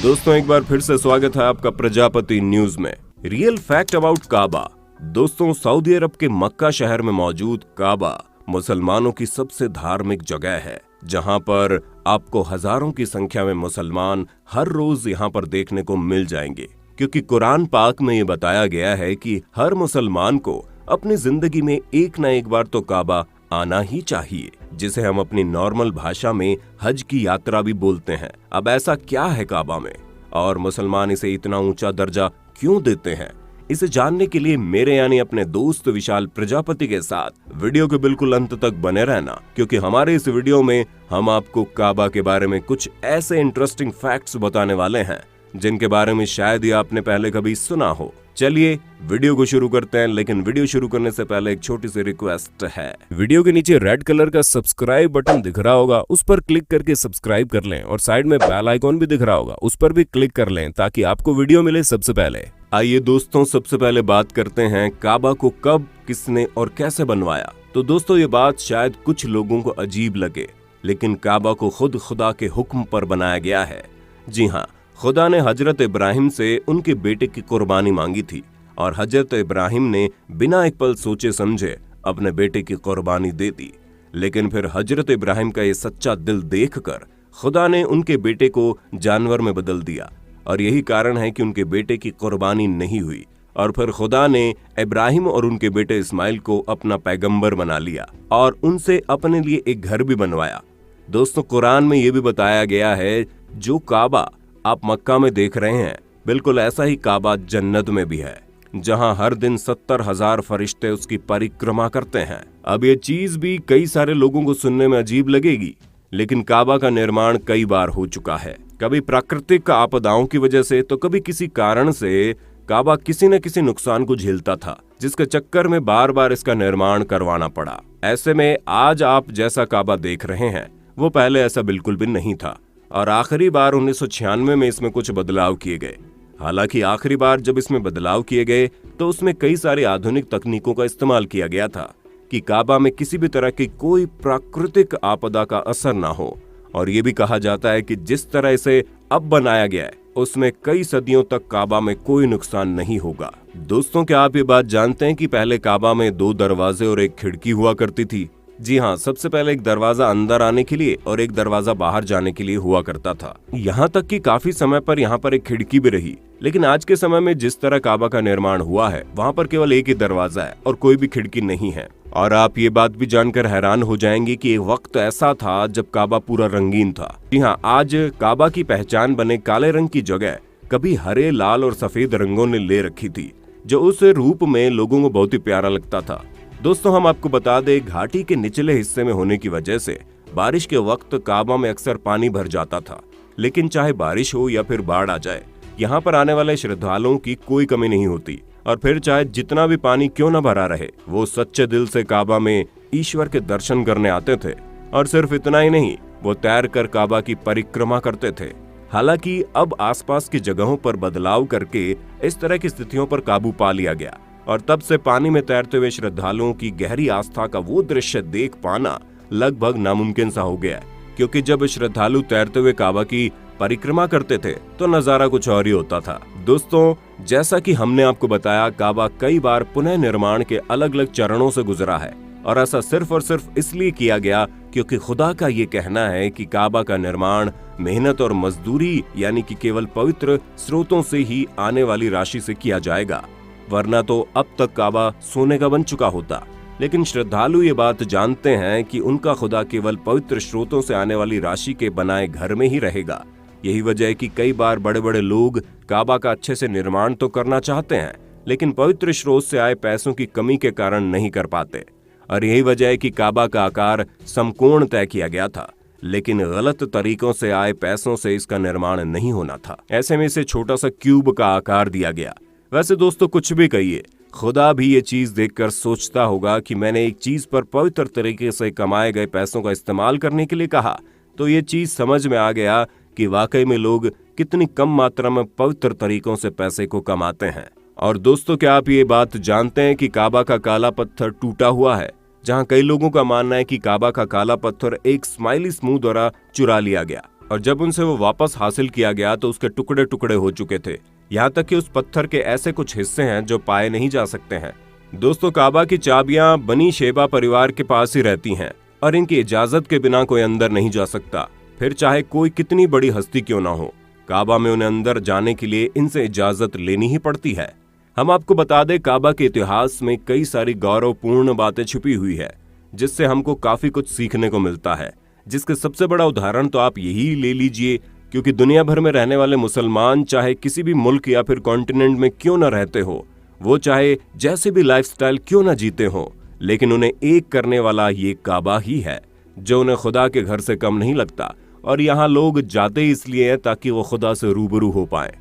दोस्तों एक बार फिर से स्वागत है आपका प्रजापति न्यूज में। रियल फैक्ट अबाउट काबा। दोस्तों सऊदी अरब के मक्का शहर में मौजूद काबा मुसलमानों की सबसे धार्मिक जगह है, जहां पर आपको हजारों की संख्या में मुसलमान हर रोज यहां पर देखने को मिल जाएंगे, क्योंकि कुरान पाक में ये बताया गया है कि हर मुसलमान को अपनी जिंदगी में एक न एक बार तो काबा आना ही चाहिए, जिसे हम अपनी नॉर्मल भाषा में हज की यात्रा भी बोलते हैं। अब ऐसा क्या है काबा में और मुसलमान इसे इतना ऊंचा दर्जा क्यों देते हैं, इसे जानने के लिए मेरे यानी अपने दोस्त विशाल प्रजापति के साथ वीडियो के बिल्कुल अंत तक बने रहना, क्योंकि हमारे इस वीडियो में हम आपको काबा के बारे में कुछ ऐसे इंटरेस्टिंग फैक्ट्स बताने वाले हैं जिनके बारे में शायद ही आपने पहले कभी सुना हो। चलिए वीडियो को शुरू करते हैं, लेकिन वीडियो शुरू करने से पहले एक छोटी सी रिक्वेस्ट है। वीडियो के नीचे रेड कलर का सब्सक्राइब बटन दिख रहा होगा, उस पर क्लिक करके सब्सक्राइब कर लें और साइड में बेल आइकॉन भी दिख रहा होगा, उस पर भी क्लिक कर लें ताकि आपको वीडियो मिले सबसे पहले। आइए दोस्तों सबसे पहले बात करते हैं काबा को कब, किसने और कैसे बनवाया। तो दोस्तों ये बात शायद कुछ लोगों को अजीब लगे, लेकिन काबा को खुद खुदा के हुक्म पर बनाया गया है। जी हाँ, खुदा ने हजरत इब्राहिम से उनके बेटे की कुर्बानी मांगी थी और हजरत इब्राहिम ने बिना एक पल सोचे समझे अपने बेटे की कुर्बानी दे दी। लेकिन फिर हजरत इब्राहिम का ये सच्चा दिल देखकर खुदा ने उनके बेटे को जानवर में बदल दिया और यही कारण है कि उनके बेटे की कुर्बानी नहीं हुई। और फिर खुदा ने इब्राहिम और उनके बेटे इस्माइल को अपना पैगंबर बना लिया और उनसे अपने लिए एक घर भी बनवाया। दोस्तों कुरान में ये भी बताया गया है, जो काबा आप मक्का में देख रहे हैं, बिल्कुल ऐसा ही काबा जन्नत में भी है, जहां हर दिन 70,000 फरिश्ते उसकी परिक्रमा करते हैं। अब ये चीज भी कई सारे लोगों को सुनने में अजीब लगेगी, लेकिन काबा का निर्माण कई बार हो चुका है, कभी प्राकृतिक आपदाओं की वजह से तो कभी किसी कारण से काबा किसी न किसी नुकसान को झेलता था, जिसके चक्कर में बार बार इसका निर्माण करवाना पड़ा। ऐसे में आज आप जैसा काबा देख रहे हैं वो पहले ऐसा बिल्कुल भी नहीं था और आखिरी बार 1996 में इसमें कुछ बदलाव किए गए। हालांकि आखिरी बार जब इसमें बदलाव किए गए तो उसमें कई सारी आधुनिक तकनीकों का इस्तेमाल किया गया था कि काबा में किसी भी तरह की कोई प्राकृतिक आपदा का असर ना हो। और ये भी कहा जाता है कि जिस तरह इसे अब बनाया गया है उसमें कई सदियों तक काबा में कोई नुकसान नहीं होगा। दोस्तों क्या आप ये बात जानते हैं कि पहले काबा में 2 दरवाजे और एक खिड़की हुआ करती थी? जी हाँ, सबसे पहले एक दरवाजा अंदर आने के लिए और एक दरवाजा बाहर जाने के लिए हुआ करता था। यहाँ तक कि काफी समय पर यहाँ पर एक खिड़की भी रही, लेकिन आज के समय में जिस तरह काबा का निर्माण हुआ है वहाँ पर केवल एक ही दरवाजा है और कोई भी खिड़की नहीं है। और आप ये बात भी जानकर हैरान हो जाएंगे कि एक वक्त ऐसा था जब काबा पूरा रंगीन था। जी हाँ, आज काबा की पहचान बने काले रंग की जगह कभी हरे, लाल और सफेद रंगों ने ले रखी थी, जो उस रूप में लोगों को बहुत ही प्यारा लगता था। दोस्तों हम आपको बता दें, घाटी के निचले हिस्से में होने की वजह से बारिश के वक्त काबा में अक्सर पानी भर जाता था, लेकिन चाहे बारिश हो या फिर बाढ़ आ जाए, यहाँ पर आने वाले श्रद्धालुओं की कोई कमी नहीं होती। और फिर चाहे जितना भी पानी क्यों न भरा रहे, वो सच्चे दिल से काबा में ईश्वर के दर्शन करने आते थे। और सिर्फ इतना ही नहीं, वो तैर कर काबा की परिक्रमा करते थे। हालांकि अब आसपास की जगहों पर बदलाव करके इस तरह की स्थितियों पर काबू पा लिया गया और तब से पानी में तैरते हुए श्रद्धालुओं की गहरी आस्था का वो दृश्य देख पाना लगभग नामुमकिन सा हो गया, क्योंकि जब श्रद्धालु तैरते हुए काबा की परिक्रमा करते थे तो नजारा कुछ और ही होता था। दोस्तों जैसा कि हमने आपको बताया, काबा कई बार पुनः निर्माण के अलग अलग चरणों से गुजरा है और ऐसा सिर्फ और सिर्फ इसलिए किया गया क्योंकि खुदा का ये कहना है कि काबा का निर्माण मेहनत और मजदूरी यानी कि केवल पवित्र स्रोतों से ही आने वाली राशि से किया जाएगा, वरना तो अब तक काबा सोने का बन चुका होता। लेकिन श्रद्धालु ये बात जानते हैं कि उनका खुदा केवल पवित्र स्रोतों से आने वाली राशि के बनाए घर में ही रहेगा। यही वजह है कि कई बार बड़े बड़े लोग काबा का अच्छे से निर्माण तो करना चाहते हैं, लेकिन पवित्र स्रोत से आए पैसों की कमी के कारण नहीं कर पाते। और यही वजह है कि काबा का आकार समकोण तय किया गया था, लेकिन गलत तरीकों से आए पैसों से इसका निर्माण नहीं होना था। ऐसे में इसे छोटा सा क्यूब का आकार दिया गया। वैसे दोस्तों कुछ भी कहिए, खुदा भी ये चीज देखकर सोचता होगा कि मैंने एक चीज पर पवित्र तरीके से कमाए गए पैसों का इस्तेमाल करने के लिए कहा, तो ये चीज समझ में आ गया कि वाकई में लोग कितनी कम मात्रा में पवित्र तरीकों से पैसे को कमाते हैं। और दोस्तों क्या आप ये बात जानते हैं कि काबा का काला पत्थर टूटा हुआ है, जहां कई लोगों का मानना है कि काबा का काला पत्थर एक स्माइली समूह द्वारा चुरा लिया गया। और जब उनसे वो वापस हासिल किया गया तो उसके टुकड़े टुकड़े हो चुके थे। यहाँ तक कि उस पत्थर के ऐसे कुछ हिस्से हैं जो पाए नहीं जा सकते हैं। दोस्तों, काबा की चाबियां बनी शेबा परिवार के पास ही रहती हैं और इनकी इजाजत के बिना कोई अंदर नहीं जा सकता, फिर चाहे कोई कितनी बड़ी हस्ती क्यों ना हो। काबा में उन्हें अंदर जाने के लिए इनसे इजाजत लेनी ही पड़ती है। हम आपको बता दें, काबा के इतिहास में कई सारी गौरवपूर्ण बातें छुपी हुई है जिससे हमको काफी कुछ सीखने को मिलता है, जिसके सबसे बड़ा उदाहरण तो आप यही ले लीजिए, क्योंकि दुनिया भर में रहने वाले मुसलमान चाहे किसी भी मुल्क या फिर कॉन्टिनेंट में क्यों न रहते हो, वो चाहे जैसे भी लाइफस्टाइल क्यों न जीते हो, लेकिन उन्हें एक करने वाला ये काबा ही है जो उन्हें खुदा के घर से कम नहीं लगता। और यहाँ लोग जाते इसलिए हैं ताकि वो खुदा से रूबरू हो पाए।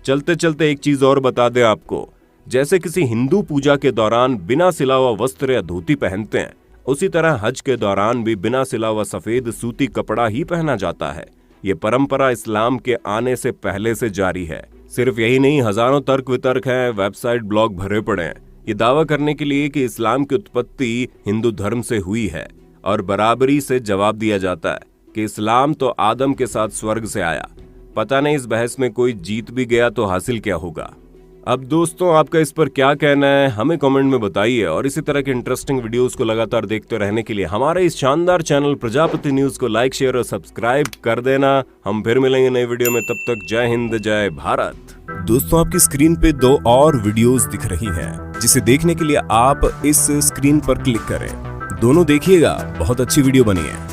चलते चलते एक चीज और बता दें आपको, जैसे किसी हिंदू पूजा के दौरान बिना सिला हुआ वस्त्र या धोती पहनते हैं, उसी तरह हज के दौरान भी बिना सिला हुआ सफेद सूती कपड़ा ही पहना जाता है। ये परंपरा इस्लाम के आने से पहले से जारी है। सिर्फ यही नहीं, हजारों तर्क वितर्क हैं, वेबसाइट ब्लॉग भरे पड़े हैं ये दावा करने के लिए कि इस्लाम की उत्पत्ति हिंदू धर्म से हुई है, और बराबरी से जवाब दिया जाता है कि इस्लाम तो आदम के साथ स्वर्ग से आया। पता नहीं इस बहस में कोई जीत भी गया तो हासिल क्या होगा। अब दोस्तों, आपका इस पर क्या कहना है हमें कमेंट में बताइए, और इसी तरह के इंटरेस्टिंग वीडियोस को लगातार देखते रहने के लिए हमारे इस शानदार चैनल प्रजापति न्यूज को लाइक, शेयर और सब्सक्राइब कर देना। हम फिर मिलेंगे नई वीडियो में, तब तक जय हिंद जय भारत। दोस्तों, आपकी स्क्रीन पे 2 और वीडियोस दिख रही हैं, जिसे देखने के लिए आप इस स्क्रीन पर क्लिक करें। दोनों देखिएगा, बहुत अच्छी वीडियो बनी है।